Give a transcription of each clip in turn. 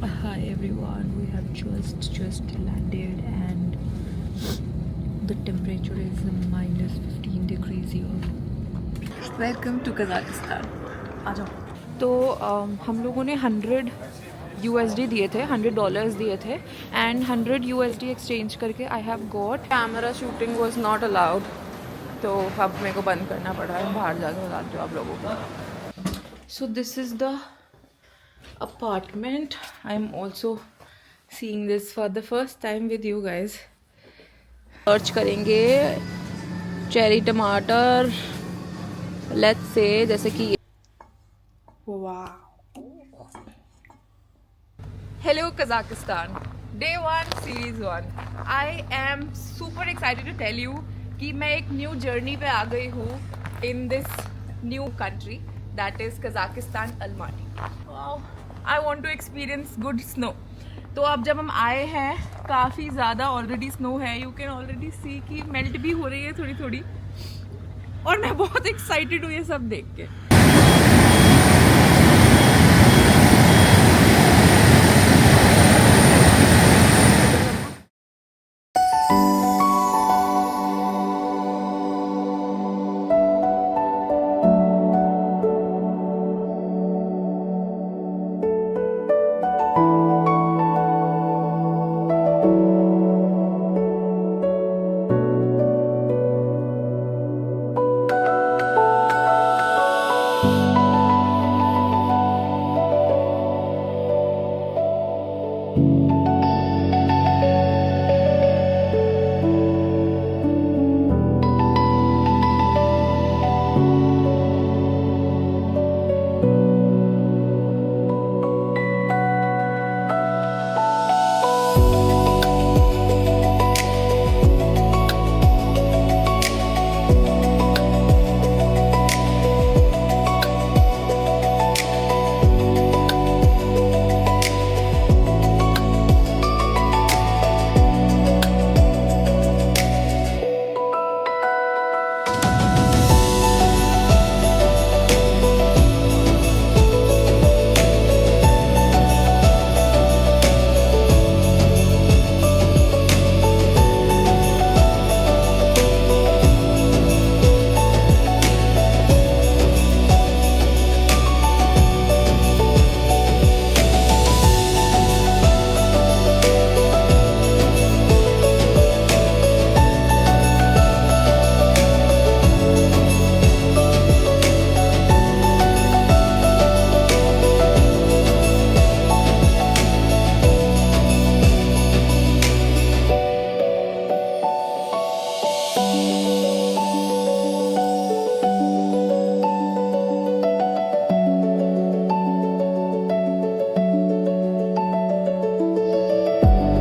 Hi everyone, we have just landed and the temperature is minus 15 degrees here. Welcome to Kazakhstan. आ जाओ. तो हम लोगों ने 100 USD दिए थे, $100 दिए थे एंड 100 USD एक्सचेंज करके आई have got. Camera shooting was not allowed, तो अब मेरे को बंद करना पड़ा है. बाहर जाके बताती हूँ आप लोगों को. सो this is the apartment. I'm also seeing this for the first time with you guys. Search करेंगे चेरी टमाटर, लेट्स से जैसे कि वाह. Hello Kazakhstan, day 1 series 1. I am super excited to tell you कि मैं एक न्यू जर्नी पे आ गई हूँ in this new country that is Kazakhstan, Almaty. I want to experience good snow. तो अब जब हम आए हैं काफ़ी ज़्यादा ऑलरेडी स्नो है. यू कैन ऑलरेडी सी कि मेल्ट भी हो रही है थोड़ी थोड़ी, और मैं बहुत एक्साइटेड हूँ ये सब देख के.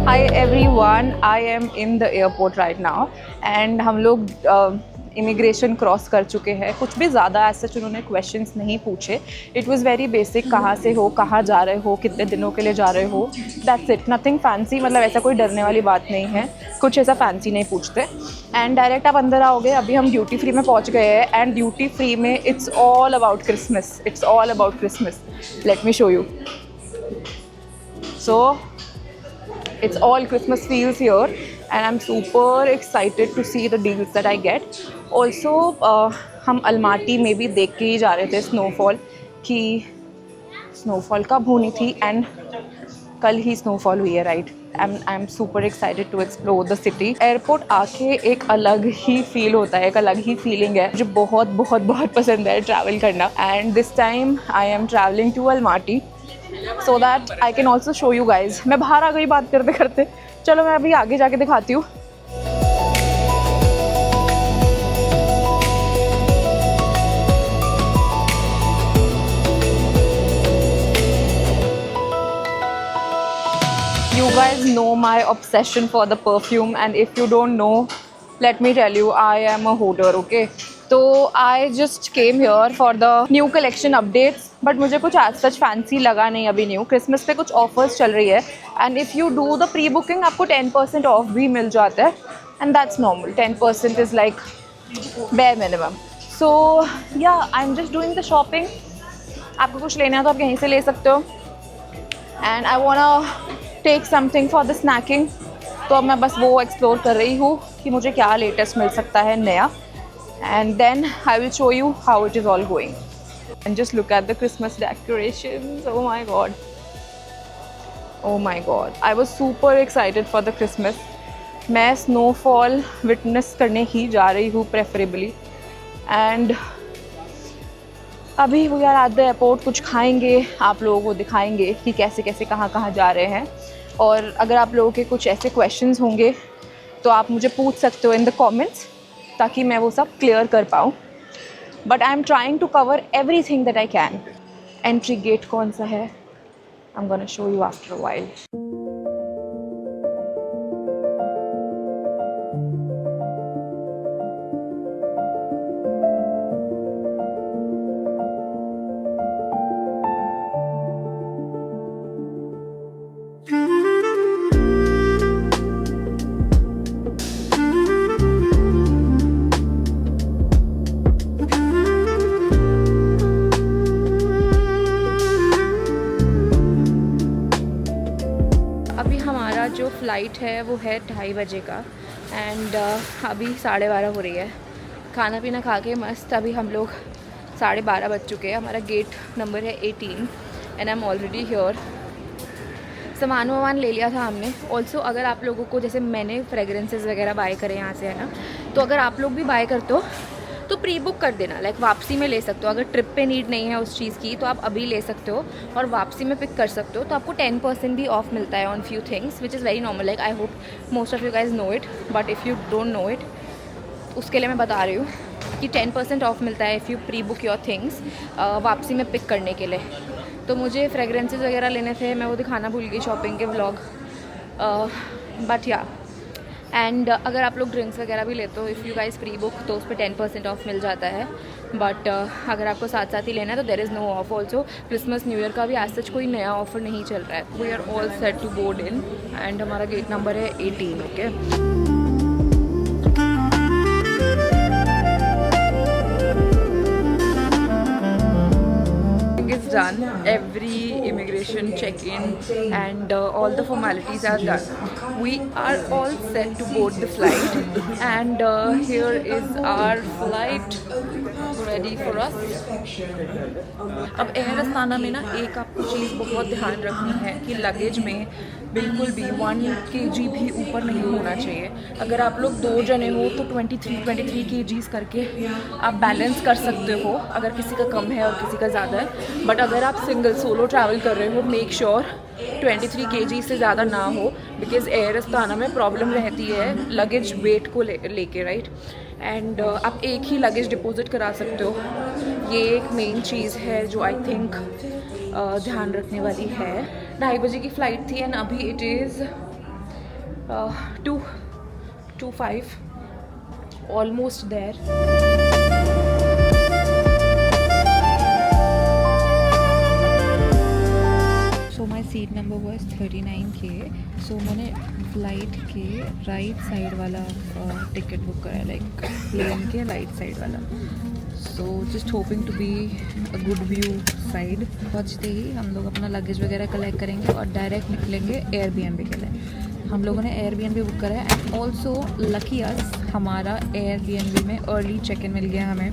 Hi everyone, I am in the airport right now and हम लोग इमिग्रेशन क्रॉस कर चुके हैं. कुछ भी ज़्यादा ऐसे उन्होंने क्वेश्चंस नहीं पूछे. इट वाज़ वेरी बेसिक, कहाँ से हो, कहाँ जा रहे हो, कितने दिनों के लिए जा रहे हो, दैट्स इट. नथिंग फैंसी, मतलब ऐसा कोई डरने वाली बात नहीं है, कुछ ऐसा फैंसी नहीं पूछते. एंड डायरेक्ट आप अंदर आओगे. अभी हम ड्यूटी फ्री में पहुँच गए हैं एंड ड्यूटी फ्री में it's all about Christmas. It's all about Christmas. Let me show you. So it's all Christmas feels here and I'm super excited to see the deals that I get. Also हम Almaty में भी देख के ही जा रहे थे snowfall, कि snowfall कब होनी थी, एंड कल ही स्नोफॉल हुई है, right. I am super excited to explore the city. Airport आके एक अलग ही फील होता है, एक अलग ही फीलिंग है. मुझे बहुत बहुत बहुत पसंद है ट्रैवल करना. And this time I am travelling to Almaty so that I can also show you guys. मैं बाहर आ गई बात करते करते. चलो मैं अभी आगे जाके दिखाती हूँ. You guys know my obsession for the perfume, and if you don't know, let me tell you, I am a hoarder, okay? तो I just came here for the new collection updates, but मुझे कुछ आज सच fancy लगा नहीं अभी new. Christmas पे कुछ offers चल रही है and if you do the pre booking आपको 10% ऑफ भी मिल जाता है, and that's normal. 10% is like bare minimum. So yeah I am just doing the shopping. आपको कुछ लेना है तो आप यहीं से ले सकते हो. And I want take something for the snacking. तो अब मैं बस वो एक्सप्लोर कर रही हूँ कि मुझे क्या लेटेस्ट मिल सकता है नया. And then I will show you how it is all going. And just look at the Christmas decorations. Oh my god, oh my god, I was super excited for the Christmas. मैं snowfall witness करने ही जा रही हूँ preferably. And अभी we are at the airport. कुछ खाएंगे, आप लोगों को दिखाएंगे कि कैसे कैसे कहाँ कहाँ जा रहे हैं. और अगर आप लोगों के कुछ ऐसे क्वेश्चंस होंगे तो आप मुझे पूछ सकते हो इन द कमेंट्स, ताकि मैं वो सब क्लियर कर पाऊँ. But I am trying to cover every thing that I can. Entry gate कौन सा है, I'm gonna show you after a while. जो फ़्लाइट है वो है 2:30 बजे का. एंड अभी 12:30 हो रही है. खाना पीना खा के मस्त अभी हम लोग 12:30 बज चुके हैं. हमारा गेट नंबर है 18 and I am already here. सामान वामान ले लिया था हमने. ऑल्सो अगर आप लोगों को, जैसे मैंने फ्रेगरेंसेस वगैरह बाय करे यहाँ से, है ना, तो अगर आप लोग भी बाय करते हो तो प्री बुक कर देना. लाइक वापसी में ले सकते हो. अगर ट्रिप पे नीड नहीं है उस चीज़ की तो आप अभी ले सकते हो और वापसी में पिक कर सकते हो. तो आपको 10% भी ऑफ मिलता है on few things, which is very normal. Like I hope most of you guys know it, but if you don't know it, उसके लिए मैं बता रही हूँ कि 10% ऑफ मिलता है if you pre book your things वापसी में पिक करने के लिए. तो मुझे फ्रेगरेंसेस वगैरह लेने थे, मैं वो दिखाना भूल गई शॉपिंग के व्लॉग. बट या, एंड अगर आप लोग ड्रिंक्स वगैरह भी लेते हो, if you guys pre book, तो उस पर 10% ऑफ मिल जाता है. बट अगर आपको साथ साथ ही लेना है तो there is no off. Also Christmas new year का भी आज सच कोई नया ऑफर नहीं चल रहा है. We are all set to board in and हमारा गेट नंबर है 18. Okay, is done. Every immigration check-in and all the formalities are done. We are all set to board the flight and here is our flight ready for us. अब air Astana में ना एक आपको चीज़ बहुत ध्यान रखनी है कि लगेज में बिल्कुल भी 1 kg भी ऊपर नहीं होना चाहिए. अगर आप लोग 2 जने हो तो 23 kgs करके आप बैलेंस कर सकते हो अगर किसी का कम है और किसी का ज़्यादा है. बट अगर आप सिंगल सोलो ट्रैवल कर रहे हो, मेक श्योर 23 kg से ज़्यादा ना हो, बिकॉज एयर अस्ताना में प्रॉब्लम रहती है लगेज वेट को लेके, राइट. एंड आप एक ही लगेज डिपॉजिट करा सकते हो. ये एक मेन चीज़ है जो आई थिंक ध्यान रखने वाली है. 2:30 बजे की फ़्लाइट थी एंड अभी it is 2:05, almost there. So my seat number was 39K. सो मैंने फ़्लाइट के राइट साइड वाला टिकट बुक करा, लाइक प्लेन के राइट साइड वाला. So just hoping to be a good view side. पहुँचते ही हम लोग अपना लगेज वगैरह कलेक्ट करेंगे और डायरेक्ट निकलेंगे एयरबीएनबी के लिए. हम लोगों ने एयरबीएनबी बुक करा है एंड ऑल्सो लकी अस, हमारा एयरबीएनबी में अर्ली चेक इन मिल गया हमें.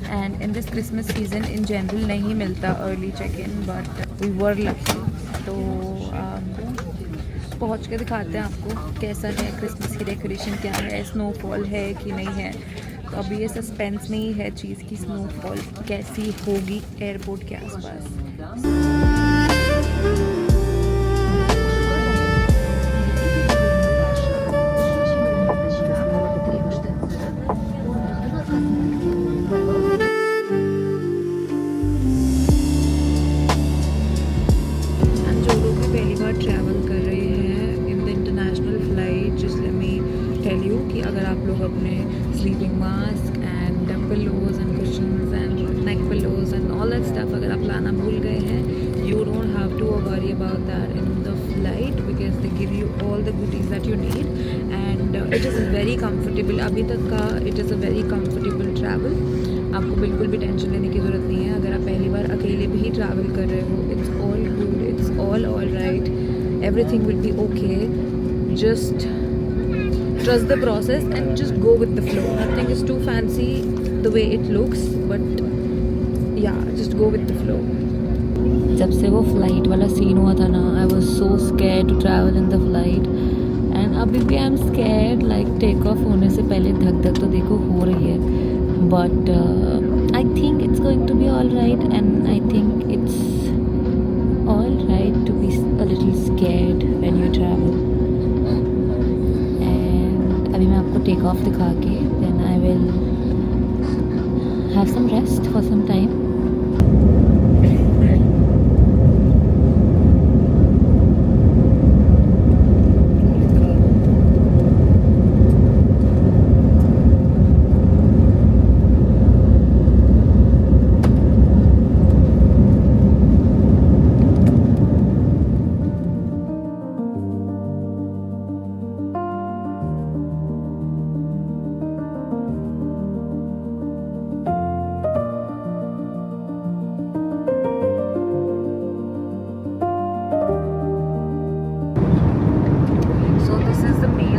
And in this Christmas season in general नहीं मिलता early check in, but we were lucky. तो पहुँच के दिखाते हैं आपको कैसा है क्रिसमस की डेकोरेशन, क्या है, स्नोफॉल है कि नहीं है. तो अभी ये सस्पेंस में ही है चीज़ की स्नोफॉल कैसी होगी एयरपोर्ट के आसपास. ट्रैवल कर रहे हैं in the international flight, just let me tell you कि अगर आप लोग अपने sleeping mask and pillows and cushions and neck pillows and all that stuff अगर आप लाना भूल गए हैं, you don't have to worry about that in the flight because they give you all the goodies that you need and it is very comfortable. अभी तक का it is a very comfortable travel. आपको बिल्कुल भी tension लेने की ज़रूरत नहीं है अगर आप पहली बार अकेले भी ट्रैवल कर रहे हो. It's all good, it's all right, everything will be okay. Just trust the process and just go with the flow. Nothing is too fancy the way it looks, but yeah, just go with the flow. जब से वो flight वाला scene हुआ था ना, I was so scared to travel in the flight. And अभी भी I am scared, like take off होने से पहले धक धक तो देखो हो रही है. But I think it's going to be all right, and I think it's all right to be a little scared when you travel. अभी मैं आपको टेक ऑफ दिखा के then I will have some rest for some time.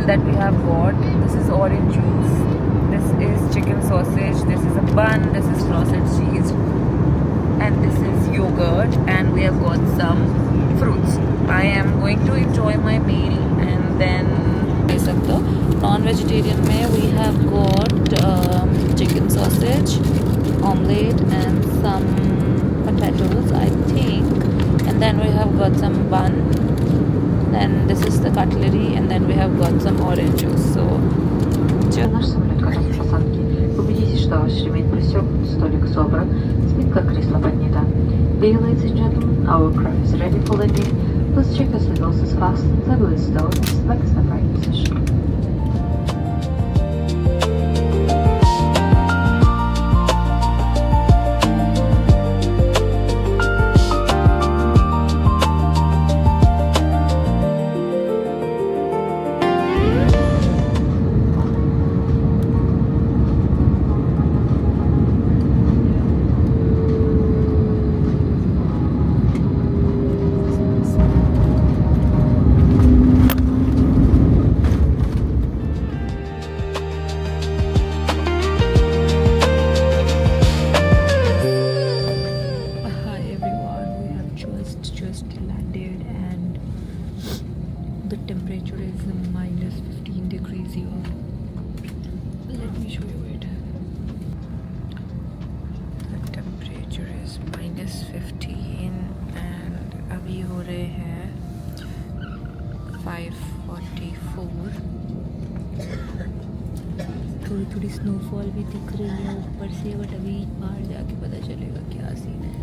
That we have got. This is orange juice, this is chicken sausage, this is a bun, this is frosted cheese, and this is yogurt, and we have got some fruits. I am going to enjoy my meal and then non-vegetarian mein we have got chicken sausage, omelette and some potatoes I think, and then we have got some bun. Then this is the cutlery, and then we have got some orange juice. So, наш самолет готов к посадке. Убедитесь, что ваш ремень пристегнут, столик собран, спинка кресла поднята. Dear ladies and gentlemen, our craft is ready for landing. Please check your seatbelts is fastened, table is stowed, back is in the right position. the temperature is minus 15 degrees here. Let me show you it. The temperature is minus 15 and अभी हो रहे हैं 5:44. थोड़ी थोड़ी snowfall भी दिख रही है ऊपर से, बट अभी बाहर जाके पता चलेगा क्या सीन है.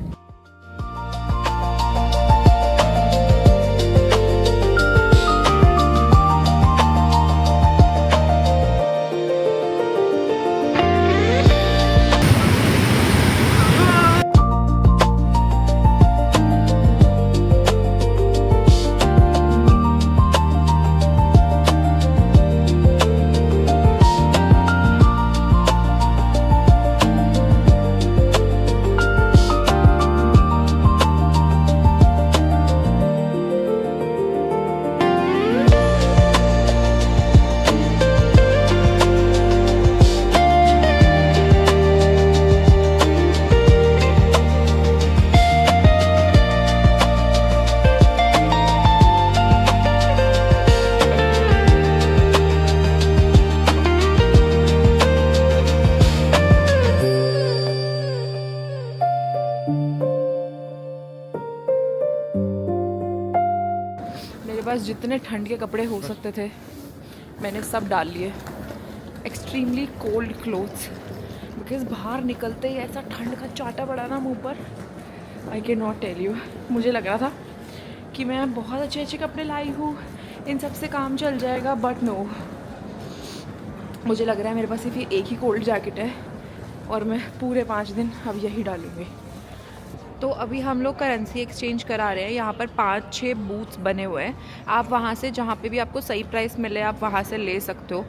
पास जितने ठंड के कपड़े हो सकते थे मैंने सब डाल लिए. एक्सट्रीमली कोल्ड क्लोथ्स, बिकॉज बाहर निकलते ही ऐसा ठंड का चाटा पड़ा ना मुंह पर. I can not tell you. मुझे लग रहा था कि मैं बहुत अच्छे अच्छे कपड़े लाई हूँ, इन सब से काम चल जाएगा, बट नो. मुझे लग रहा है मेरे पास सिर्फ एक ही कोल्ड जैकेट है और मैं पूरे 5 दिन अब यही डालूँगी. तो अभी हम लोग करेंसी एक्सचेंज करा रहे हैं. यहाँ पर 5-6 बूथ्स बने हुए हैं. आप वहाँ से जहाँ पे भी आपको सही प्राइस मिले आप वहाँ से ले सकते हो.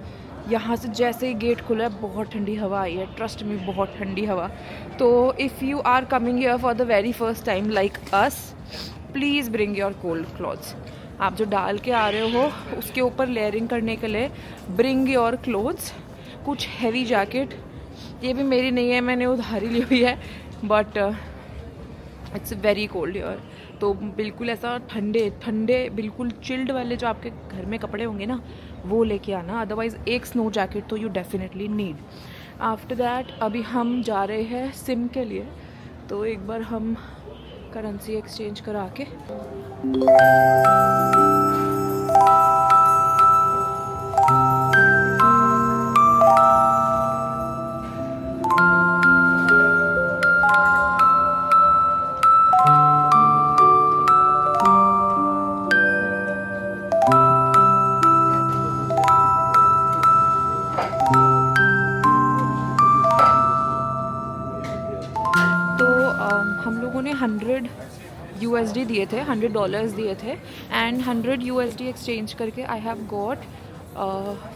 यहाँ से जैसे ही गेट खुला है बहुत ठंडी हवा आई है, ट्रस्ट में बहुत ठंडी हवा। तो if you are coming here for the very first time like us, please bring your cold clothes. आप जो डाल के आ रहे हो उसके ऊपर लेयरिंग करने के लिए ब्रिंग योर क्लोथ्स। कुछ हैवी जैकेट, ये भी मेरी नहीं है, मैंने उधारी ली हुई है, but it's very cold here. तो बिल्कुल ऐसा ठंडे ठंडे बिल्कुल चिल्ड वाले जो आपके घर में कपड़े होंगे ना वो लेके आना, अदरवाइज़ एक स्नो जैकेट तो you definitely need. After that अभी हम जा रहे हैं सिम के लिए, तो एक बार हम करेंसी एक्सचेंज करा के हम लोगों ने 100 USD दिए थे, $100 दिए थे, एंड 100 USD एक्सचेंज करके आई हैव गॉट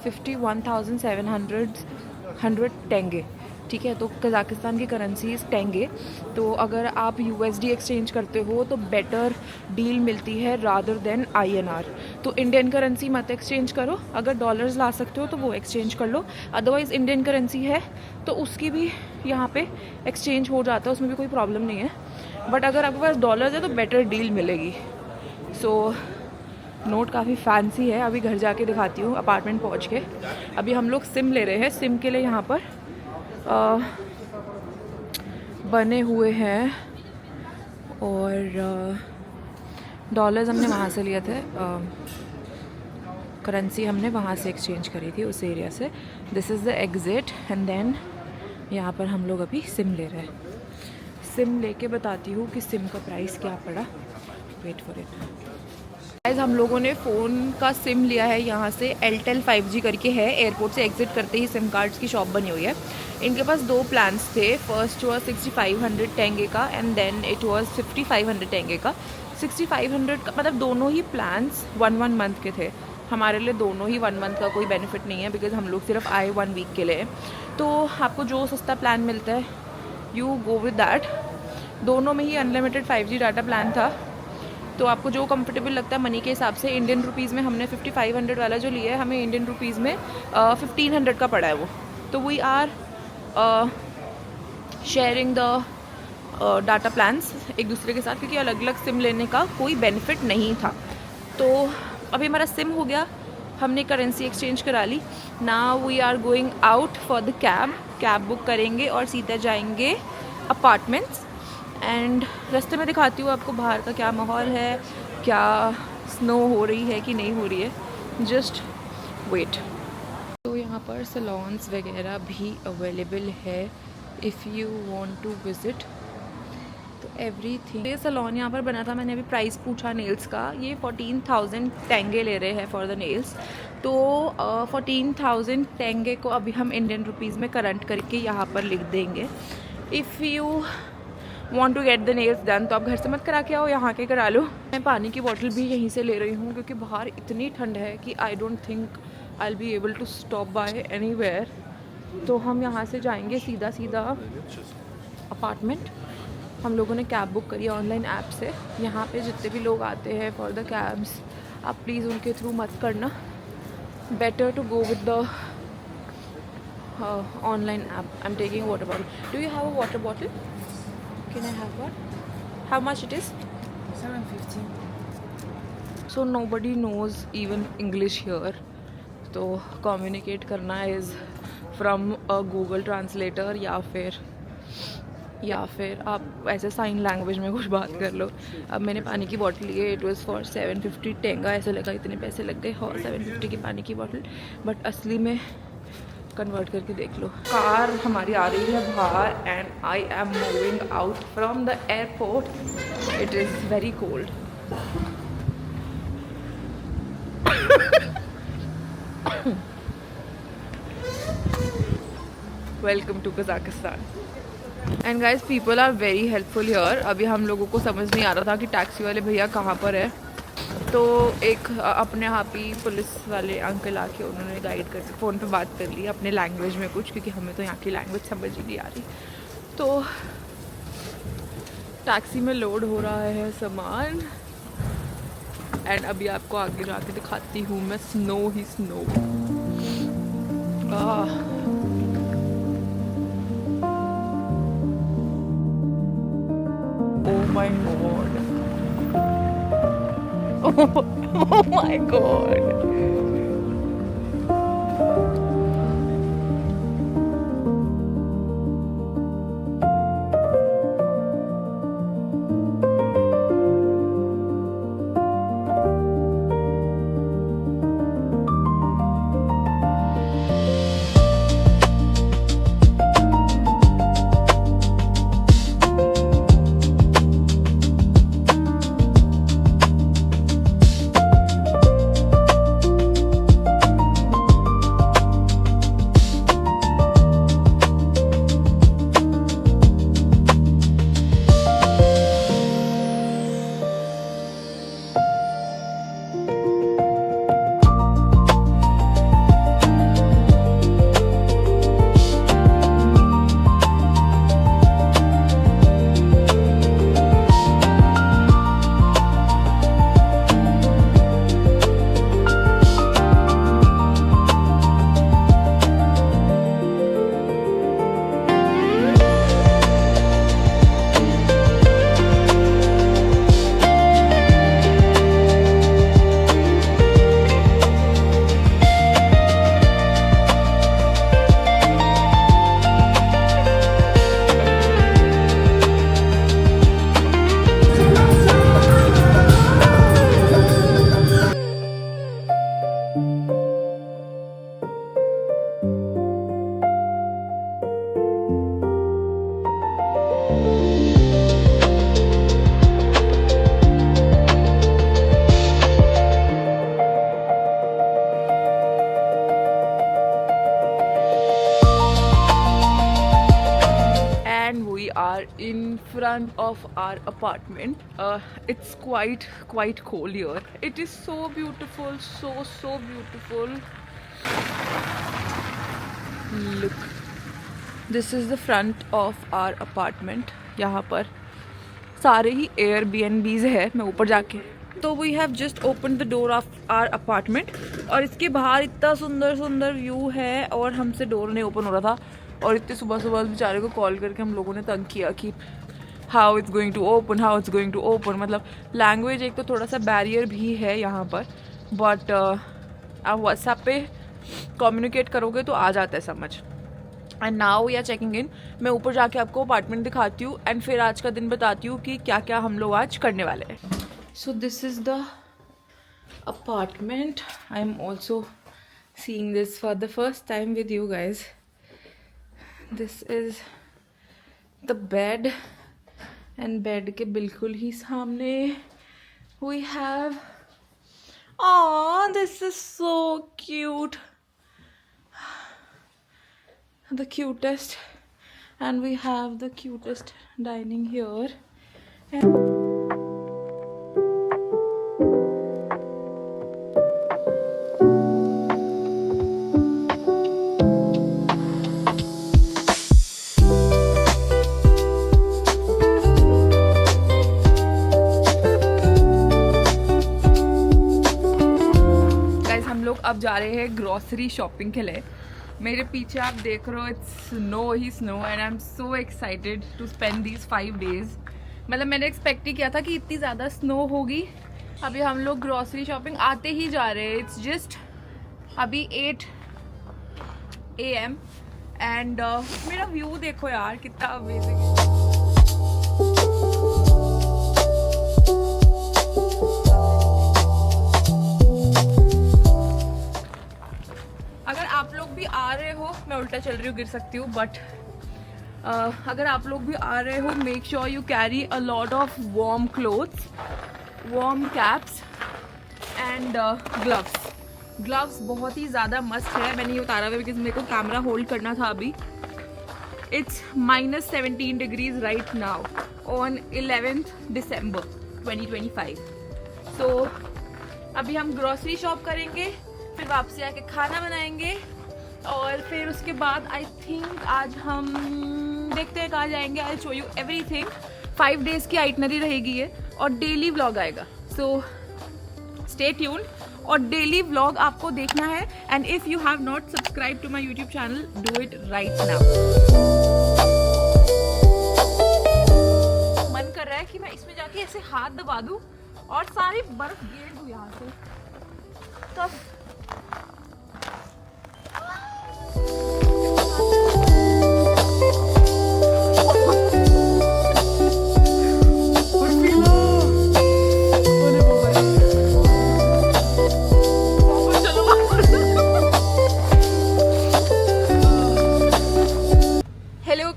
51,700 टेंगे। ठीक है, तो कज़ाकिस्तान की करेंसीज टेंगे। तो अगर आप USD एक्सचेंज करते हो तो बेटर डील मिलती है रादर देन INR। तो इंडियन करेंसी मत एक्सचेंज करो, अगर डॉलर्स ला सकते हो तो वो एक्सचेंज कर लो, अदरवाइज़ इंडियन करेंसी है तो उसकी भी यहाँ पे एक्सचेंज हो जाता है, उसमें भी कोई प्रॉब्लम नहीं है। बट अगर आपके पास डॉलर्स है तो बेटर डील मिलेगी। सो नोट काफ़ी फैंसी है, अभी घर जाके दिखाती हूँ अपार्टमेंट पहुँच के। अभी हम लोग सिम ले रहे हैं, सिम के लिए यहाँ पर बने हुए हैं, और डॉलर्स हमने वहाँ से लिए थे, करेंसी हमने वहाँ से एक्सचेंज करी थी उस एरिया से। This is the exit, and then यहाँ पर हम लोग अभी सिम ले रहे हैं। सिम लेके बताती हूँ कि सिम का प्राइस क्या पड़ा। वेट फॉर इट गाइस, हम लोगों ने फ़ोन का सिम लिया है यहाँ से, एयरटेल 5G करके है, एयरपोर्ट से एग्ज़िट करते ही सिम कार्ड्स की शॉप बनी हुई है। इनके पास दो प्लान्स थे, फर्स्ट वाज 6500 टेंगे का एंड देन इट वाज 5500 टेंगे का। 6500 का मतलब दोनों ही प्लान्स 1 मंथ के थे। हमारे लिए दोनों ही 1 मंथ का कोई बेनिफिट नहीं है, बिकॉज हम लोग सिर्फ आए 1 वीक के लिए। तो आपको जो सस्ता प्लान मिलता है यू गो विद दैट। दोनों में ही अनलिमिटेड 5G डाटा प्लान था, तो आपको जो कंफर्टेबल लगता है मनी के हिसाब से। इंडियन रुपीज़ में हमने 5500 वाला जो लिया है, हमें इंडियन रुपीज़ में 1500 का पड़ा है वो। तो we are sharing the data plans एक दूसरे के साथ, क्योंकि अलग अलग सिम लेने का कोई बेनिफिट नहीं था। तो अभी हमारा सिम हो गया, हमने करेंसी एक्सचेंज करा ली। Now we are going out for the cab book करेंगे और सीधा जाएंगे अपार्टमेंट्स। एंड रास्ते में दिखाती हूँ आपको बाहर का क्या माहौल है, क्या स्नो हो रही है कि नहीं हो रही है, जस्ट वेट। तो यहाँ पर सलोन्स वगैरह भी अवेलेबल है if you want to visit, तो एवरीथिंग। ये सलोन यहाँ पर बना था, मैंने अभी प्राइस पूछा नेल्स का, ये 14,000 टेंगे ले रहे हैं फॉर द नेल्स। तो 14,000 टेंगे को अभी हम इंडियन रुपीज़ में करंट करके यहाँ पर लिख देंगे। If you want to get the nails done तो आप घर से मत करा के आओ, यहाँ के करा लो। मैं पानी की बोतल भी यहीं से ले रही हूँ, क्योंकि बाहर इतनी ठंड है कि I don't think I will be able to stop by anywhere. तो हम यहाँ से जाएंगे सीधा सीधा अपार्टमेंट। हम लोगों ने कैब बुक करी है ऑनलाइन ऐप से। यहाँ पे जितने भी लोग आते हैं फॉर द कैब्स, आप प्लीज़ उनके थ्रू मत करना, better to go with the online app. I am taking water bottle. Do you have a water bottle? Can I have one? How much it is? 750. So nobody knows even English here. तो communicate करना is from a Google Translator या फिर आप ऐसे sign language में कुछ बात कर लो। अब मैंने पानी की बॉटल ली है, इट वाज फॉर 750 टेंगा। ऐसे लगा इतने पैसे लग गए, और 750 की पानी की बॉटल, बट असली में कन्वर्ट करके देख लो। कार हमारी आ रही है बाहर and I am moving out from the airport. It is very cold. Welcome to Kazakhstan. And guys people are very helpful here. अभी हम लोगों को समझ नहीं आ रहा था कि टैक्सी वाले भैया कहाँ पर है, तो एक अपने आप ही पुलिस वाले अंकल आके उन्होंने गाइड कर फ़ोन पे बात कर ली अपने लैंग्वेज में कुछ, क्योंकि हमें तो यहाँ की लैंग्वेज समझ ही नहीं आ रही। तो टैक्सी में लोड हो रहा है सामान एंड अभी आपको आगे जाके दिखाती हूँ मैं स्नो ही snow. Oh my god. Oh my god. Are in front of our apartment. It's quite cold here. It is so beautiful, so beautiful. Look, this is the front of our apartment. यहाँ पर सारे ही Airbnbs है। मैं ऊपर जाके तो we have just opened the door of our apartment और इसके बाहर इतना सुंदर व्यू है और हमसे डोर नहीं ओपन हो रहा था और इतने सुबह बेचारे को कॉल करके हम लोगों ने तंग किया कि how it's going to open मतलब लैंग्वेज एक तो थोड़ा सा बैरियर भी है यहाँ पर, बट आप व्हाट्सएप पे कम्युनिकेट करोगे तो आ जाता है समझ। And now we are checking in. मैं ऊपर जाके आपको अपार्टमेंट दिखाती हूँ एंड फिर आज का दिन बताती हूँ कि क्या क्या हम लोग आज करने वाले हैं। So this is the apartment. I am also seeing this for the first time with you guys. This is the bed and bed के बिल्कुल ही सामने we have this is so cute, the cutest, and we have the cutest dining here. अब जा रहे हैं grocery shopping के लिए। मेरे पीछे आप देख रहे हो इट्स स्नो ही snow and I am so excited to spend these 5 days। मतलब मैंने एक्सपेक्ट ही किया था कि इतनी ज़्यादा स्नो होगी। अभी हम लोग ग्रॉसरी शॉपिंग आते ही जा रहे हैं। इट्स जस्ट अभी 8 AM एंड मेरा व्यू देखो यार कितना अमेजिंग है। आप लोग भी आ रहे हो, मैं उल्टा चल रही हूँ गिर सकती हूँ, बट अगर आप लोग भी आ रहे हो make sure you carry a lot of warm clothes, warm caps and gloves बहुत ही ज़्यादा मस्त है। मैंने ये उतारा हुआ है बिकॉज मेरे को कैमरा होल्ड करना था अभी। It's -17 degrees right now on 11th December 2025। सो अभी हम ग्रोसरी शॉप करेंगे, फिर वापसी आके खाना बनाएंगे और फिर उसके बाद आई थिंक आज हम देखते हैं कहाँ जाएंगे। I show you everything. 5 days की आइटनरी रहेगी ये और डेली व्लॉग आएगा। सो स्टे ट्यून्ड और डेली व्लॉग आपको देखना है। And if you have not subscribe to my YouTube channel, do it right now. मन कर रहा है कि मैं इसमें जाके ऐसे हाथ दबा दूं और सारी बर्फ गिर दूं यहाँ से। तब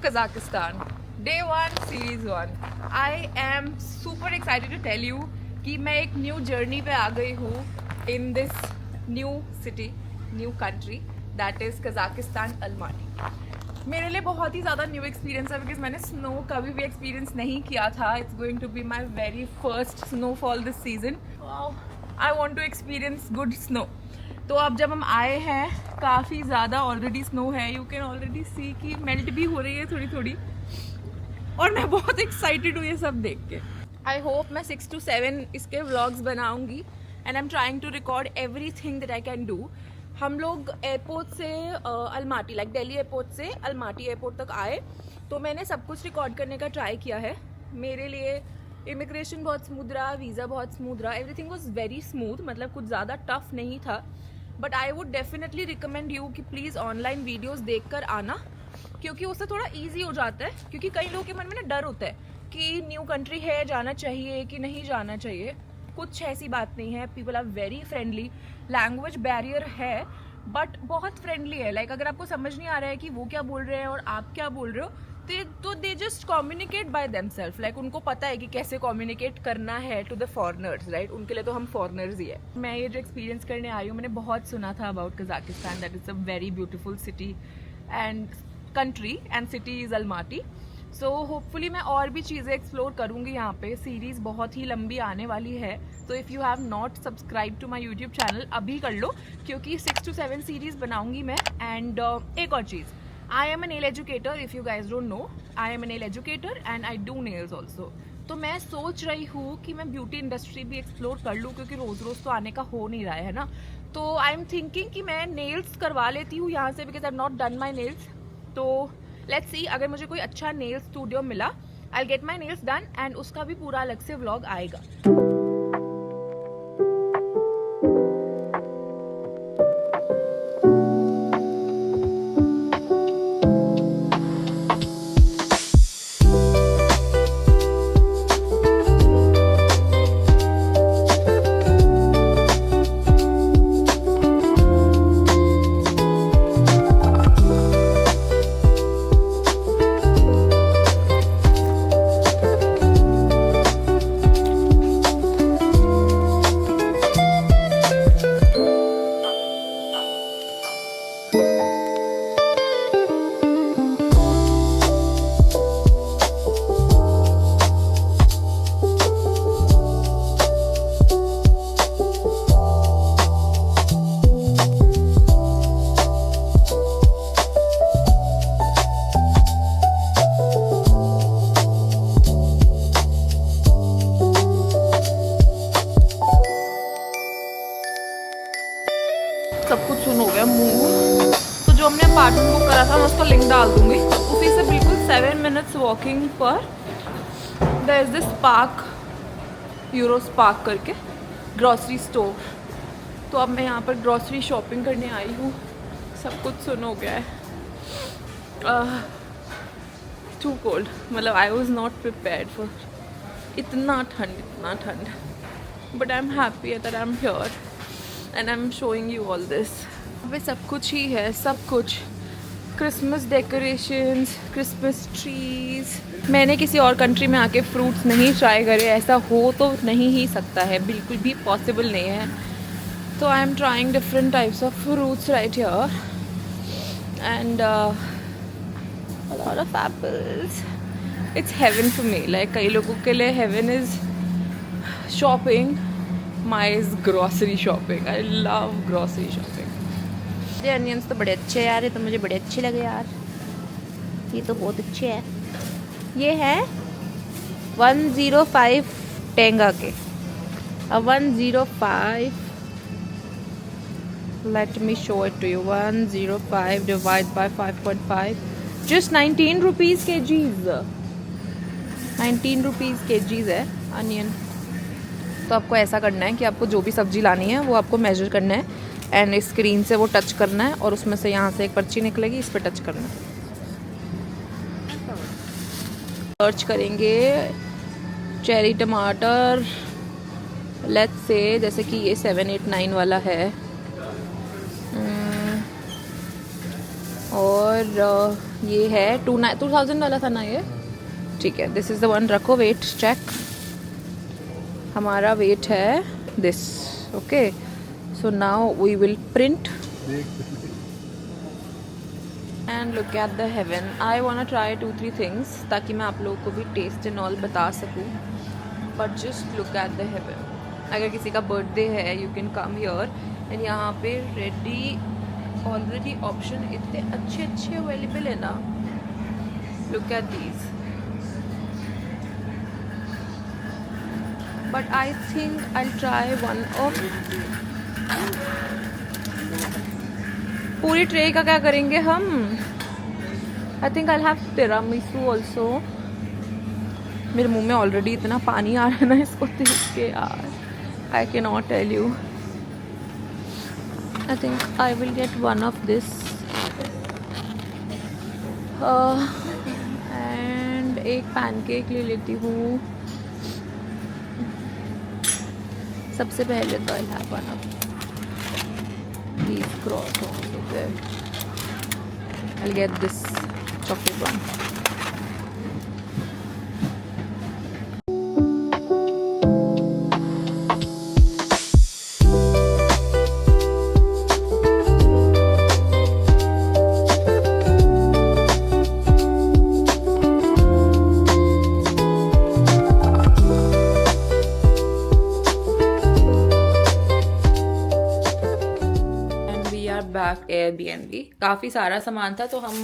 Kazakhstan, Day 1 Series 1. I am super excited to tell you कि मैं एक न्यू जर्नी पे आ गई हूँ in this new city, new country that is Kazakhstan, Almaty. मेरे लिए बहुत ही ज़्यादा न्यू एक्सपीरियंस है बिकॉज मैंने स्नो कभी भी एक्सपीरियंस नहीं किया था. It's going to be my very first snowfall this season. I want to experience good snow. तो अब जब हम आए हैं काफ़ी ज़्यादा ऑलरेडी स्नो है. यू कैन ऑलरेडी सी कि मेल्ट भी हो रही है थोड़ी थोड़ी और मैं बहुत एक्साइटेड हूँ ये सब देख के. आई होप मैं 6 to 7 इसके व्लॉग्स बनाऊँगी and I am trying to record every thing that I can do. हम लोग एयरपोर्ट से अलमाटी लाइक दिल्ली एयरपोर्ट से अलमाटी एयरपोर्ट तक आए तो मैंने सब कुछ रिकॉर्ड करने का ट्राई किया है. मेरे लिए इमिग्रेशन बहुत स्मूथ रहा, वीज़ा बहुत स्मूथ रहा, एवरीथिंग वॉज वेरी स्मूथ. मतलब कुछ ज़्यादा टफ नहीं था. But I would definitely recommend you कि प्लीज़ ऑनलाइन वीडियोस देखकर आना क्योंकि उससे थोड़ा इजी हो जाता है. क्योंकि कई लोगों के मन में ना डर होता है कि न्यू कंट्री है, जाना चाहिए कि नहीं जाना चाहिए. कुछ ऐसी बात नहीं है. People are very friendly. Language barrier है बट बहुत फ्रेंडली है. लाइक अगर आपको समझ नहीं आ रहा है कि वो क्या बोल रहे हैं और आप क्या बोल रहे हो तो they just communicate by themselves. Like उनको पता है कि कैसे कम्युनिकेट करना है टू द फॉरेनर्स, राइट. उनके लिए तो हम फॉरेनर्स ही है. मैं ये जो एक्सपीरियंस करने आई हूँ मैंने बहुत सुना था about Kazakhstan. That is a very beautiful city and country and city is Almaty. So hopefully मैं और भी चीज़ें एक्सप्लोर करूँगी यहाँ पे. सीरीज़ बहुत ही लंबी आने वाली है. तो if you have not subscribe to my YouTube channel अभी कर लो क्योंकि 6 to 7 सीरीज़ बनाऊँगी मैं. एंड एक और चीज़, I am a nail educator. If you guys don't know, I am a nail educator and I do nails also. तो मैं सोच रही हूँ कि मैं ब्यूटी इंडस्ट्री भी एक्सप्लोर कर लूँ क्योंकि रोज़ रोज़ तो आने का हो नहीं रहा है ना. तो आई एम थिंकिंग कि मैं नेल्स करवा लेती हूँ यहाँ से because I have not done my nails. तो लेट्स सी अगर मुझे कोई अच्छा नेल स्टूडियो मिला I get my nails done and उसका भी पूरा अलग से व्लॉग आएगा. सब कुछ सुन हो गया मूव. तो जो हमने अपार्टमेंट बुक करा था मैं उसका लिंक डाल दूंगी. उसी से बिल्कुल 7 minutes वॉकिंग पर देयर इज दिस पार्क, यूरोस पार्क करके ग्रॉसरी स्टोर. तो अब मैं यहाँ पर ग्रॉसरी शॉपिंग करने आई हूँ. सब कुछ सुन हो गया है. Too cold. मतलब I was not prepared for इतना ठंड. But I am happy that I am here and I'm showing you all this. अबे सब कुछ ही है, सब कुछ. Christmas decorations, Christmas trees. मैंने किसी और कंट्री में आके फ्रूट्स नहीं ट्राई करे. ऐसा हो तो नहीं ही सकता है, बिल्कुल भी पॉसिबल नहीं है. तो आई am trying different types of fruits right here and a lot of apples. It's heaven for me. Like कई लोगों के लिए heaven is shopping. My grocery shopping, I love grocery shopping. ये अनियंस तो बड़े अच्छे हैं यार, ये तो मुझे बड़े अच्छे लगे यार, ये तो बहुत अच्छे हैं। ये है 105 टेंगा के, 105, let me show it to you, 105 divide by 5.5, just 19 rupees kgs, 19 rupees kgs है अनियन। तो आपको ऐसा करना है कि आपको जो भी सब्जी लानी है वो आपको मेजर करना है एंड स्क्रीन से वो टच करना है और उसमें से यहाँ से एक पर्ची निकलेगी, इस पर टच करना है। सर्च करेंगे चेरी टमाटर, लेट्स से जैसे कि ये 789 वाला है, और ये है 2000 वाला था ना ये, ठीक है। दिस इज़ द वन, रखो वेट चेक, हमारा वेट है this, okay. So now we will print and look at the heaven. I want try 2-3 things ताकि मैं आप लोगों को भी टेस्ट एंड ऑल बता सकूँ, but just look at the haven. अगर किसी का बर्थडे है you can come here and यहाँ पे ऑलरेडी ऑप्शन इतने अच्छे अच्छे अवेलेबल है ना, look at these. But I think I try one of, पूरी ट्रे का क्या करेंगे हम, I think I have tiramisu also. मेरे मुंह में ऑलरेडी इतना पानी आ रहा है ना इसको देख के यार, I can not tell you. I think I will get one of this and एक पैनकेक ले लेती हूँ। सबसे पहले तो I'll have one of these croissants over there. I'll get this chocolate one. Back Airbnb। काफ़ी सारा सामान था तो हम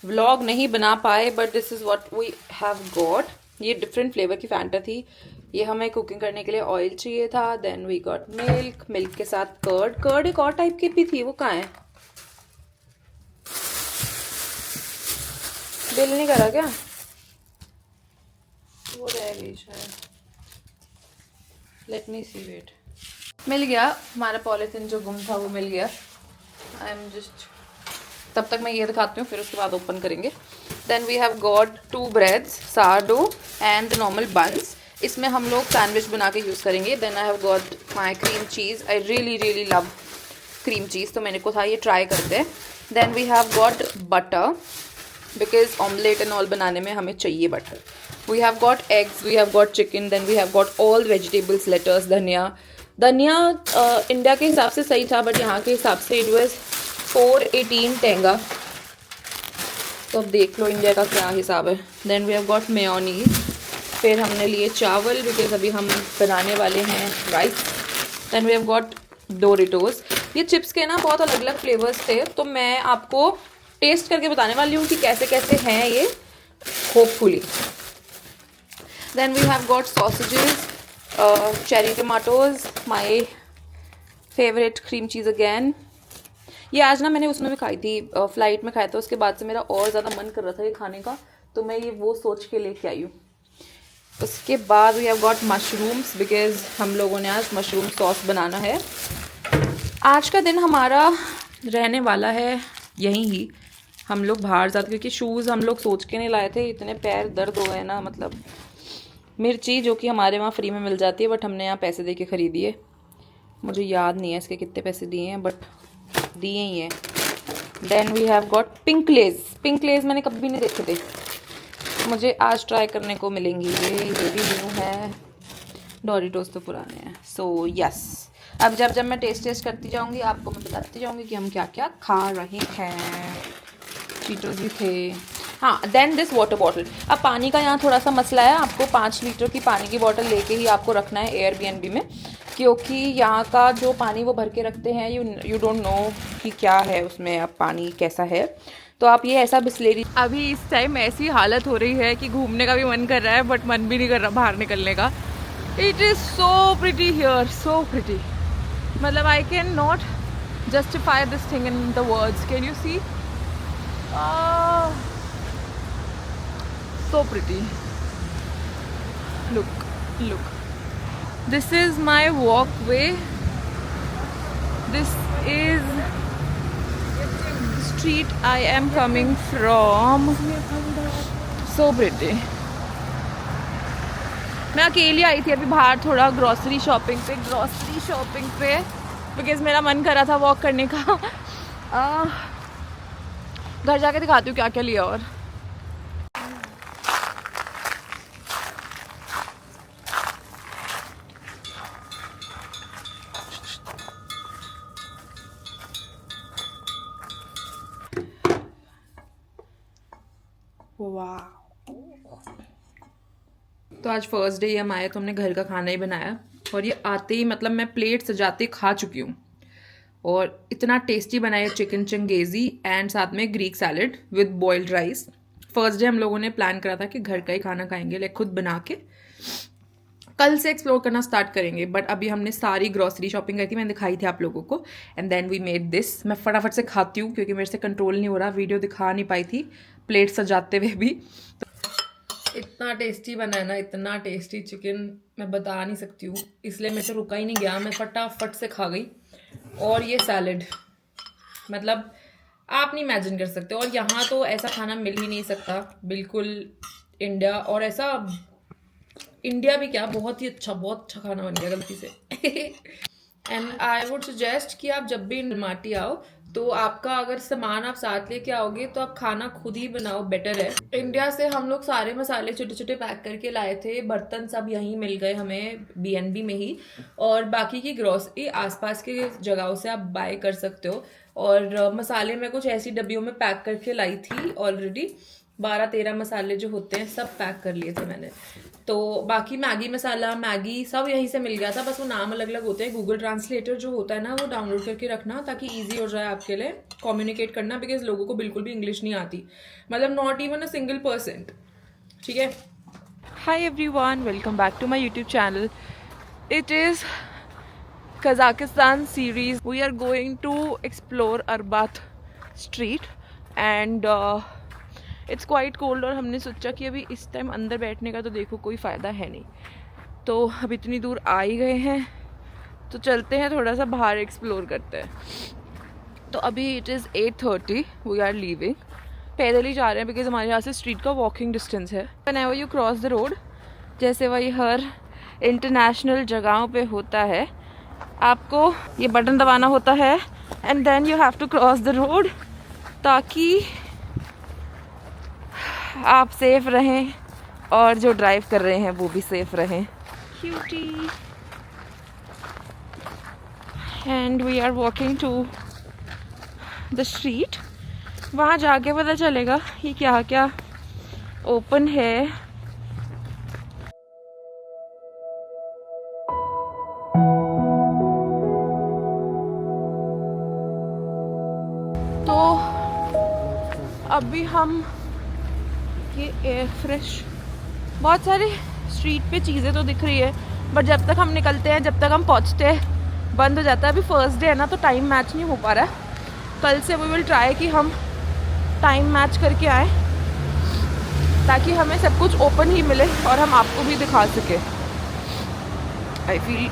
व्लॉग नहीं बना पाए, but this is what we have got. ये डिफरेंट फ्लेवर की फैंटा थी, ये हमें कुकिंग करने के लिए ऑयल चाहिए था। Then we got milk, milk के साथ कर्ड एक और टाइप की भी थी, वो कहाँ है, बिल नहीं करा क्या, वो रह गई शायद, लेट मी सी, वेट, मिल गया हमारा पॉलिथीन जो गुम था वो मिल गया। आई एम जस्ट, तब तक मैं ये दिखाती हूँ फिर उसके बाद ओपन करेंगे। Then we have got 2 breads, sourdough and the normal buns. इसमें हम लोग सैंडविच बना के यूज़ करेंगे। Then I have got my cream cheese, I really love cream cheese, तो मैंने को था ये ट्राई करते हैं। Then we have got butter, because omelette and all बनाने में हमें चाहिए butter. We have got eggs, we have got chicken, then we have got all vegetables, letters, धनिया इंडिया के हिसाब से सही था, बट यहाँ के हिसाब से इट वाज 418 टेंगा, तो अब देख लो इंडिया का क्या हिसाब है। Then we have got mayonnaise, फिर हमने लिए चावल बिकॉज अभी हम बनाने वाले हैं rice. Then we have got Doritos. ये चिप्स के ना बहुत अलग अलग फ्लेवर्स थे, तो मैं आपको टेस्ट करके बताने वाली हूँ कि कैसे कैसे हैं ये, hopefully. Then we have got sausages, cherry tomatoes, my favourite cream cheese again. ये आज ना मैंने उसमें भी खाई थी, फ्लाइट में खाया था, उसके बाद से मेरा और ज़्यादा मन कर रहा था ये खाने का, तो मैं ये वो सोच के लेके आई हूँ। उसके बाद we have got mushrooms, because हम लोगों ने आज मशरूम सॉस बनाना है। आज का दिन हमारा रहने वाला है यहीं ही, हम लोग बाहर जाते, क्योंकि शूज़ हम लोग सोच के नहीं लाए थे, इतने पैर दर्द हो गए ना। मतलब मिर्ची जो कि हमारे वहाँ फ्री में मिल जाती है, बट हमने यहाँ पैसे दे के ख़रीदी है। मुझे याद नहीं है इसके कितने पैसे दिए हैं, बट दिए ही हैं। Then we have got pink Lay's. Pink Lay's मैंने कभी नहीं देखे थे, मुझे आज ट्राई करने को मिलेंगी। ये भी न्यू है, डोरिटोस तो पुराने हैं। सो यस, अब जब मैं टेस्ट करती जाऊँगी आपको मैं बताती जाऊँगी कि हम क्या क्या खा रहे हैं। चीटोस भी थे, हाँ। Then this water bottle. अब पानी का यहाँ थोड़ा सा मसला है, आपको 5 लीटर की पानी की बॉटल लेके ही आपको रखना है एयरबीएनबी में, क्योंकि यहाँ का जो पानी वो भर के रखते हैं, यू डोंट नो कि क्या है उसमें, अब पानी कैसा है। तो आप ये ऐसा बिस्लेरी, अभी इस टाइम ऐसी हालत हो रही है कि घूमने का भी मन कर रहा है बट मन भी नहीं कर रहा बाहर निकलने का। It is so pretty here, so pretty, मतलब I can not justify this thing in the words. Can you see, so pretty, look, this is my walkway, this is the street I am coming from, so pretty। मैं अकेली आई थी अभी बाहर थोड़ा grocery shopping पे because मेरा मन कर रहा था वॉक करने का। घर जाके दिखाती हूँ क्या क्या लिया। और तो आज फर्स्ट डे हम आए तो हमने घर का खाना ही बनाया और ये आते ही मतलब मैं प्लेट सजाते खा चुकी हूँ। और इतना टेस्टी बनाया चिकन चंगेजी एंड साथ में Greek salad with boiled rice. First day हम लोगों ने प्लान करा था कि घर का ही खाना खाएंगे, लाइक खुद बना के। कल से एक्सप्लोर करना स्टार्ट करेंगे बट अभी हमने सारी ग्रॉसरी शॉपिंग करी थी, मैंने दिखाई थी आप लोगों को। And then we made this. मैं फटाफट से खाती हूँ क्योंकि मेरे से कंट्रोल नहीं हो रहा, वीडियो दिखा नहीं पाई थी प्लेट सजाते हुए भी। तो इतना टेस्टी बना है ना, इतना टेस्टी चिकन मैं बता नहीं सकती हूँ, इसलिए मेरे से रुका ही नहीं गया, मैं फटाफट से खा गई। और ये सैलेड मतलब आप नहीं इमेजिन कर सकते। और यहाँ तो ऐसा खाना मिल ही नहीं सकता, बिल्कुल इंडिया। और ऐसा इंडिया भी क्या, बहुत अच्छा खाना बन गया गलती से। एंड आई वुड सजेस्ट कि आप जब भी अलमाटी आओ तो आपका अगर सामान आप साथ लेके आओगे तो आप खाना खुद ही बनाओ, बेटर है। इंडिया से हम लोग सारे मसाले छोटे छोटे पैक करके लाए थे, बर्तन सब यहीं मिल गए हमें BNB में ही। और बाकी की ग्रॉसरी आसपास के जगहों से आप बाय कर सकते हो। और मसाले मैं कुछ ऐसी डब्बियों में पैक करके लाई थी ऑलरेडी, 12-13 मसाले जो होते हैं सब पैक कर लिए थे मैंने। तो बाकी मैगी मसाला, मैगी सब यहीं से मिल गया था, बस वो नाम अलग अलग होते हैं। गूगल ट्रांसलेटर जो होता है ना वो डाउनलोड करके रखना ताकि इजी हो जाए आपके लिए कम्युनिकेट करना, बिकॉज लोगों को बिल्कुल भी इंग्लिश नहीं आती, मतलब not even a single percent. ठीक है। Hi everyone, welcome back to my YouTube channel. It is Kazakhstan series. We are going to explore Arbat street and it's quite cold। और हमने सोचा कि अभी इस टाइम अंदर बैठने का तो देखो कोई फ़ायदा है नहीं, तो अब इतनी दूर आ ही गए हैं तो चलते हैं थोड़ा सा बाहर एक्सप्लोर करते हैं। तो अभी it is 8:30, we are leaving. पैदल ही जा रहे हैं बिकॉज हमारे यहाँ से स्ट्रीट का वॉकिंग डिस्टेंस है। Whenever you cross the road, जैसे वही हर इंटरनेशनल जगहों पे होता है, आपको ये बटन दबाना होता है and then you have to cross the road ताकि आप सेफ रहें और जो ड्राइव कर रहे हैं वो भी सेफ रहें। Cutie. And we are walking to the street. वहाँ जाके पता चलेगा ये क्या क्या ओपन है। तो अभी हम ये एयर फ्रेश, बहुत सारे स्ट्रीट पे चीज़ें तो दिख रही है बट जब तक हम निकलते हैं, जब तक हम पहुंचते हैं बंद हो जाता है। अभी फर्स्ट डे है ना तो टाइम मैच नहीं हो पा रहा है। कल से वी विल ट्राई कि हम टाइम मैच करके आए ताकि हमें सब कुछ ओपन ही मिले और हम आपको भी दिखा सके। आई फील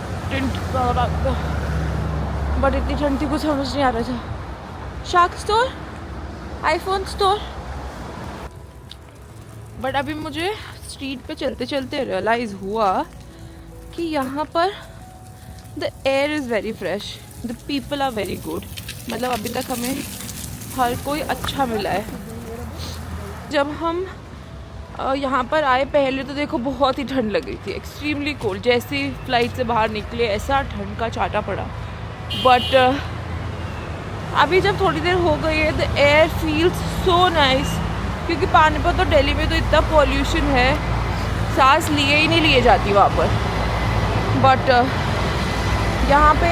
बट इतनी ठंड थी कुछ समझ नहीं आ रहा था। Shark store, iPhone store. But अभी मुझे स्ट्रीट पे चलते चलते रियलाइज़ हुआ कि यहाँ पर the air is very fresh, the people are very good. मतलब अभी तक हमें हर कोई अच्छा मिला है। जब हम यहाँ पर आए पहले तो देखो बहुत ही ठंड लग रही थी, एक्सट्रीमली कोल्ड। जैसे ही फ्लाइट से बाहर निकले ऐसा ठंड का चाटा पड़ा। बट अभी जब थोड़ी देर हो गई है the air feels so nice, क्योंकि पानीपत तो दिल्ली में तो इतना पॉल्यूशन है, सांस लिए ही नहीं लिए जाती वहाँ पर। बट यहाँ पे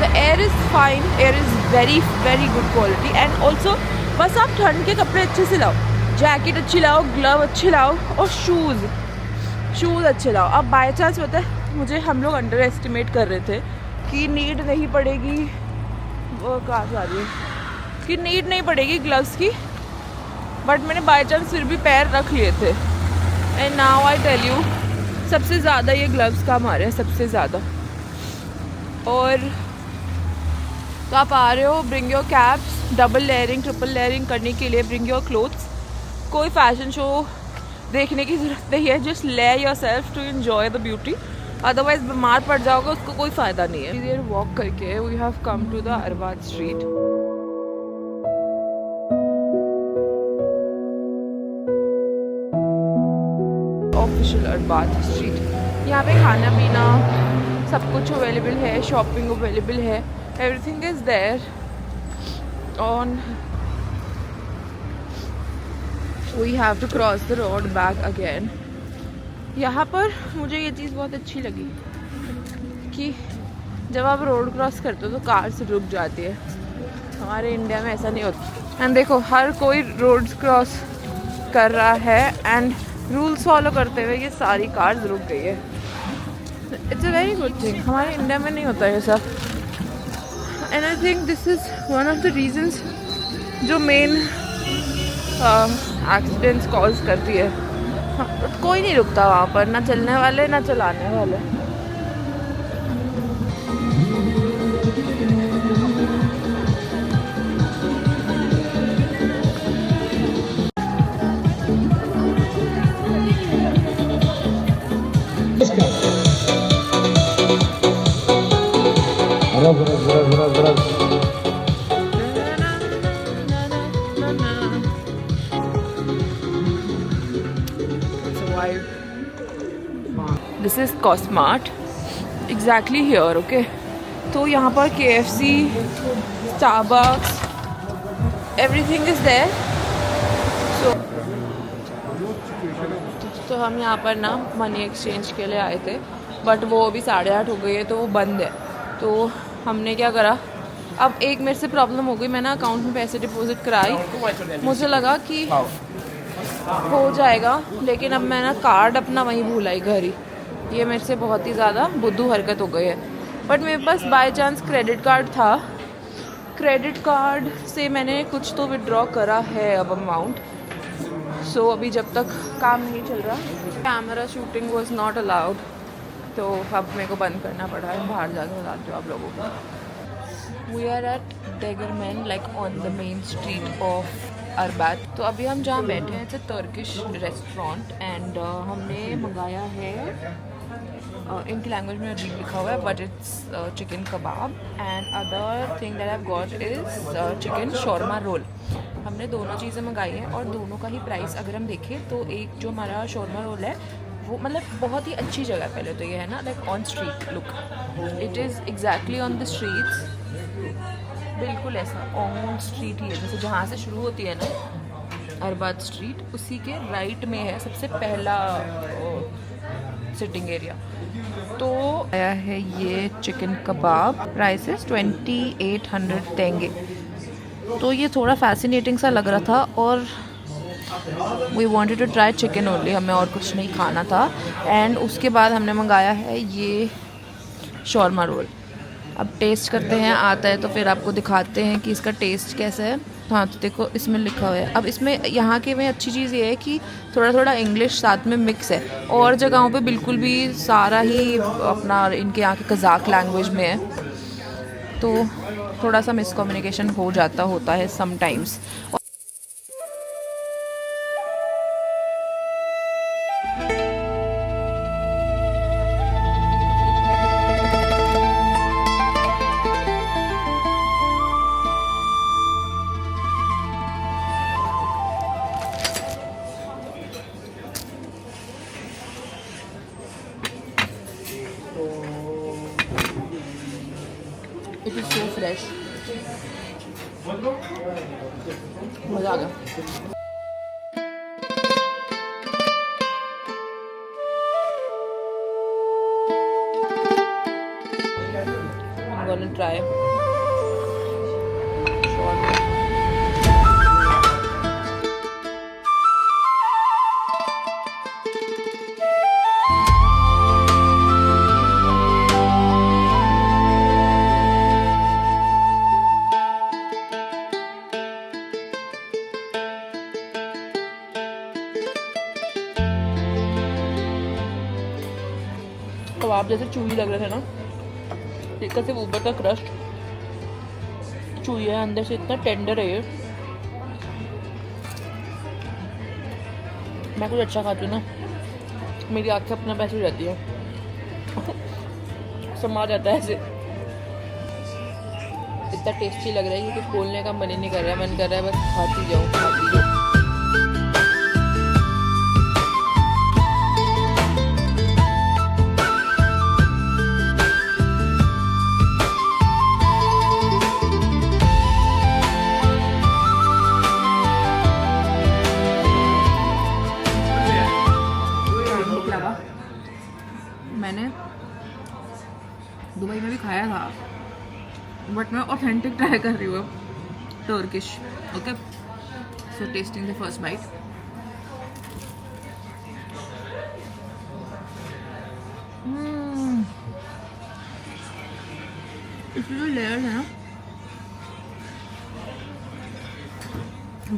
the air is fine, air is very very good quality. And also बस आप ठंड के कपड़े अच्छे से लाओ, जैकेट अच्छी लाओ, ग्लव अच्छे लाओ और शूज़ अच्छे लाओ। अब बाय चांस पता है मुझे, हम लोग अंडर एस्टिमेट कर रहे थे कि नीड नहीं पड़ेगी, वो कहाँ जा रही है, कि नीड नहीं पड़ेगी ग्लव्स की, बट मैंने बाय चांस फिर भी पैर रख लिए थे। And now I tell you, सबसे ज़्यादा ये ग्लव्स काम आ रहे हैं, सबसे ज़्यादा। और तो आप आ रहे हो, bring your caps, double layering triple layering करने के लिए, ब्रिंग योर क्लोथ्स। कोई फैशन शो देखने की ज़रूरत नहीं है, just layer yourself to enjoy the beauty, otherwise बीमार पड़ जाओगे, उसको कोई फ़ायदा नहीं है। देर वॉक करके we have come to the Arbat street. Official Arbat street, यहाँ पे खाना पीना सब कुछ अवेलेबल है, शॉपिंग अवेलेबल है, everything is there on. We have to cross the road back again. यहाँ पर मुझे ये चीज़ बहुत अच्छी लगी कि जब आप रोड क्रॉस करते हो तो कार से रुक जाती है, हमारे इंडिया में ऐसा नहीं होता। एंड देखो हर कोई रोड क्रॉस कर रहा है एंड रूल्स फॉलो करते हुए ये सारी कार्स रुक गई है। It's a very good thing, हमारे इंडिया में नहीं होता ये सब। And I think this is one of the reasons जो मेन एक्सीडेंट्स कॉज करती है। कोई नहीं रुकता वहाँ पर, ना चलने वाले ना चलाने वाले। दिस इज़ कॉस्मार्ट एग्जैक्टली हियर, ओके। तो यहाँ पर KFC, Starbucks, everything is there. तो हम यहाँ पर ना मनी एक्सचेंज के लिए आए थे, बट वो अभी 8:30 हो गई है तो वो बंद है। तो हमने क्या करा, अब एक मेरे से प्रॉब्लम हो गई, मैंने अकाउंट में पैसे डिपॉजिट कराई, मुझे लगा कि हो जाएगा, लेकिन अब मैं ना कार्ड अपना वहीं भूल आई घर ही। ये मेरे से बहुत ही ज़्यादा बुद्धू हरकत हो गई है। बट मेरे पास बाय चांस क्रेडिट कार्ड था, क्रेडिट कार्ड से मैंने कुछ तो विड्रॉ करा है अब अमाउंट। सो अभी जब तक काम नहीं चल रहा, camera shooting was not allowed, तो अब मेरे को बंद करना पड़ा है। बाहर जाकर बताती हूँ आप लोगों को। वी आर एट डेगरमैन, like on the main street of अरबाज। तो अभी हम जहाँ बैठे हैं, it's a Turkish restaurant and हमने मंगाया है, इनकी लैंग्वेज में अजीब लिखा हुआ है, but it's chicken kebab. And other thing that I have got is chicken shawarma roll. हमने दोनों चीज़ें मंगाई हैं और दोनों का ही प्राइस अगर हम देखें तो एक जो हमारा शौरमा रोल है वो मतलब बहुत ही अच्छी जगह, पहले तो ये है ना, like on street look, it is exactly on the streets, बिल्कुल ऐसा ऑन स्ट्रीट ही है, जैसे जहाँ से शुरू होती है ना अरबाज स्ट्रीट, उसी के राइट में है सबसे पहला सिटिंग एरिया। तो आया है ये चिकन कबाब, प्राइस 2800 तेंगे। तो ये थोड़ा फैसिनेटिंग सा लग रहा था और we wanted to try chicken only, हमें और कुछ नहीं खाना था। एंड उसके बाद हमने मंगाया है ये शौरमा रोल। अब टेस्ट करते हैं, आता है तो फिर आपको दिखाते हैं कि इसका टेस्ट कैसा है। हाँ तो देखो इसमें लिखा हुआ है। अब इसमें यहाँ के में अच्छी चीज़ ये है कि थोड़ा थोड़ा इंग्लिश साथ में मिक्स है, और जगहों पे बिल्कुल भी सारा ही अपना इनके यहाँ के कज़ाक लैंग्वेज में है, तो थोड़ा सा मिसकम्युनिकेशन हो जाता होता है sometimes. It is so fresh. मज़ा आ गया। I'm gonna try. कबाब जैसे चूई लग रहे थे ना, इसका सिर्फ ऊपर का क्रस्ट चूई है, अंदर से इतना टेंडर है ये। मैं कुछ अच्छा खाती हूँ ना, मेरी आँखें अपना पैसे हो जाती है, समा जाता है ऐसे। इतना टेस्टी लग रहा है कि कुछ बोलने का मन ही नहीं कर रहा है, मन कर रहा है बस खाती जाऊँ खाती जाऊँ। मैंने दुबई में भी खाया था, बट मैं ऑथेंटिक ट्राई कर रही हूँ, Turkish. Okay, so tasting the first bite. इसमें जो लेयर्स है ना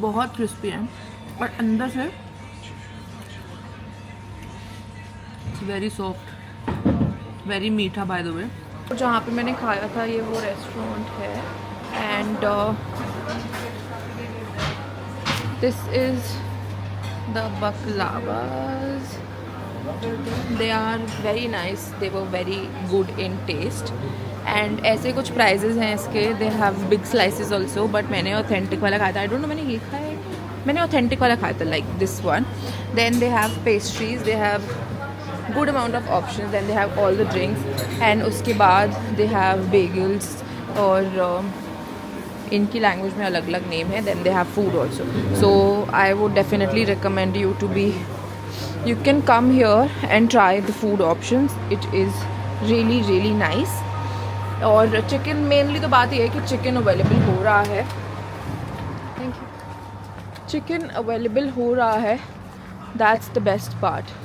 बहुत क्रिस्पी है, और अंदर से वेरी सॉफ्ट, वेरी मीठा बाय द वे। जहाँ पे मैंने खाया था ये वो रेस्टोरेंट है, and this is the baklava's. They are very nice, they were very good in taste, and ऐसे कुछ प्राइजेस हैं इसके। They have big slices also, but मैंने ऑथेंटिक वाला खाया था। आई डोंट नो मैंने ये खाया है, मैंने ऑथेंटिक वाला खाया था, like this one. Then they have pastries, they have good amount of options, then they have all the drinks, and उसके बाद they have bagels, और इनकी लैंग्वेज में अलग अलग नेम है। then they have food also, so I would definitely recommend you to be, you can come here and try the food options, it is really really nice। और chicken, mainly तो बात ये है कि चिकन अवेलेबल हो रहा है, thank you, chicken available हो रहा है, दैट्स द बेस्ट पार्ट।